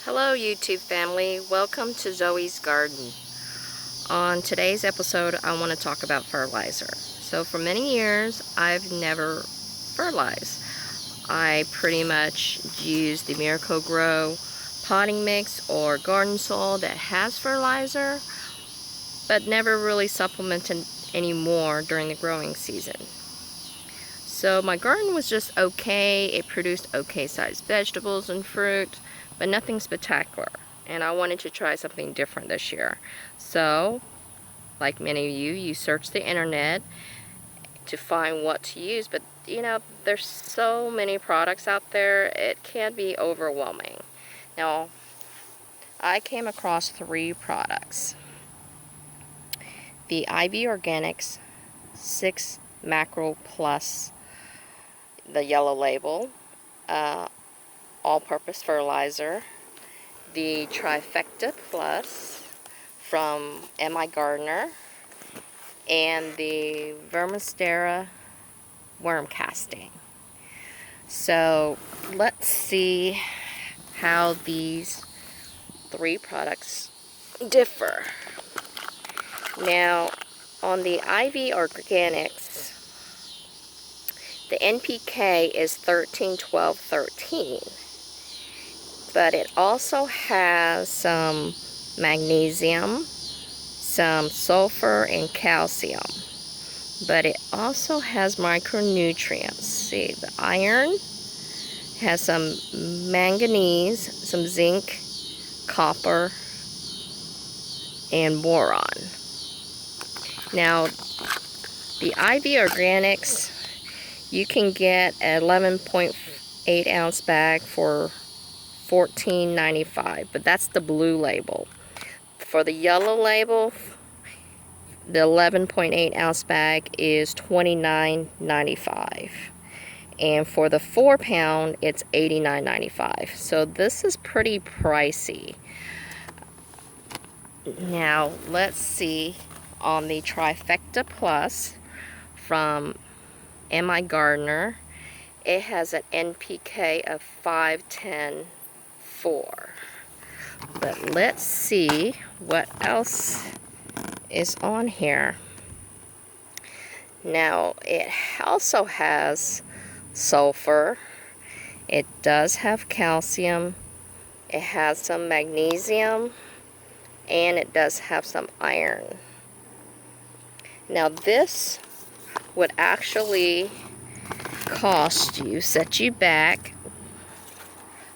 Hello YouTube family, welcome to Zoe's Garden. On today's episode I want to talk about fertilizer. So for many years I've never fertilized. I pretty much use the Miracle-Gro potting mix or garden soil that has fertilizer, but never really supplemented anymore during the growing season. So my garden was just okay. It produced okay sized vegetables and fruit, but nothing spectacular. And I wanted to try something different this year. So, like many of you, you search the internet to find what to use, but you know, there's so many products out there, it can be overwhelming. Now, I came across 3 products. The IV Organics 6 Macro Plus, the yellow label, all-purpose fertilizer, the Trifecta Plus from MI Gardener, and the Verma Sterra worm casting. So let's see how these 3 products differ. Now, on the IV Organics, the NPK is 13-12-13, but it also has some magnesium, some sulfur, and calcium. But it also has micronutrients. See, the iron has some manganese, some zinc, copper, and boron. Now, the IV Organics, you can get an 11.8 ounce bag for $14.95, but that's the blue label. For the yellow label, the 11.8 ounce bag is $29.95, and for the 4 pound it's $89.95. So this is pretty pricey. Now let's see on the Trifecta Plus from MI Gardener. It has an NPK of 5-10-4. But let's see what else is on here. Now, it also has sulfur. It does have calcium. It has some magnesium. And it does have some iron. Now, this would actually cost you, set you back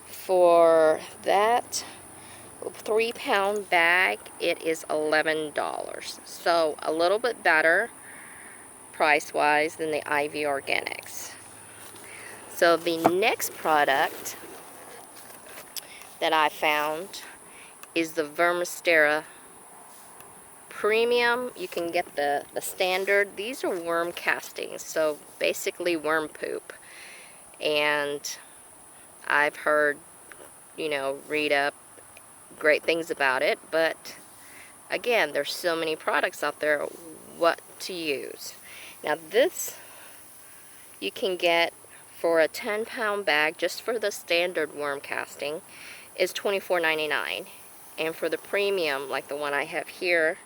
for that 3 pound bag, it is $11. So a little bit better price wise than the IV Organics. So the next product that I found is the Verma Sterra Premium. You can get the standard. These are worm castings, so basically worm poop. And I've heard, read up great things about it, but again, there's so many products out there, what to use. Now this you can get for a 10 pound bag, just for the standard worm casting, is $24.99. And for the premium, like the one I have here,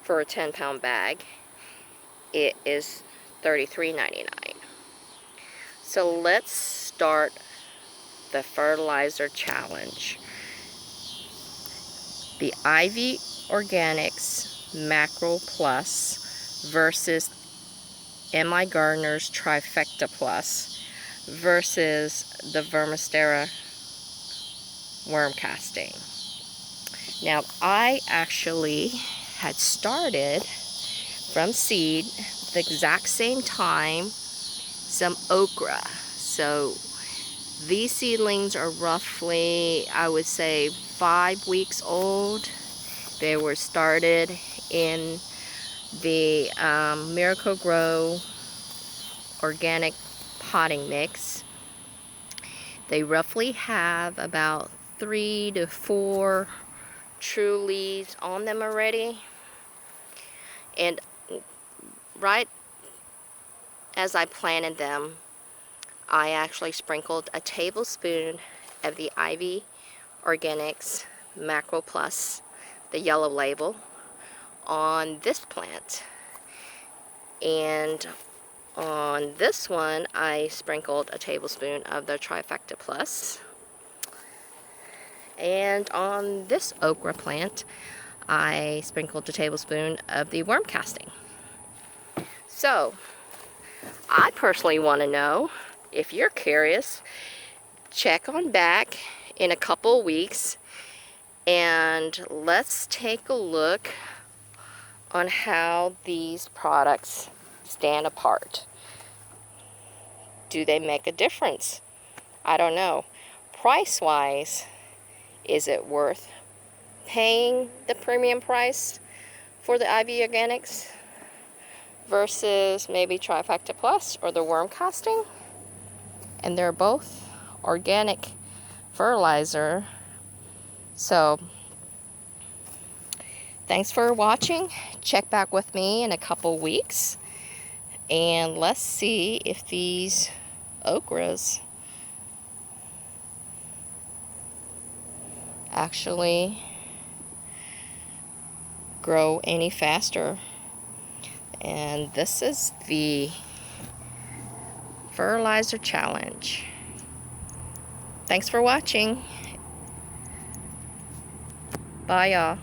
for a 10 pound bag, it is $33.99. So let's start the fertilizer challenge. The IV Organics Macro Plus versus MI Gardener's Trifecta Plus versus the Verma Sterra worm casting. Now, I actually had started from seed the exact same time some okra. So these seedlings are roughly, I would say, 5 weeks old. They were started in the Miracle-Gro organic potting mix. They roughly have about 3 to 4 true leaves on them already. And right as I planted them, I actually sprinkled a tablespoon of the IV Organics Macro Plus, the yellow label, on this plant. And on this one, I sprinkled a tablespoon of the Trifecta Plus. And on this okra plant, I sprinkled a tablespoon of the worm casting. So, I personally want to know, if you're curious, check on back in a couple weeks and let's take a look on how these products stand apart. Do they make a difference? I don't know. Price-wise, is it worth paying the premium price for the IV Organics versus maybe Trifecta Plus or the worm casting? And they're both organic fertilizer. So, thanks for watching. Check back with me in a couple weeks and let's see if these okras actually grow any faster. And this is the fertilizer challenge. Thanks for watching. Bye, y'all.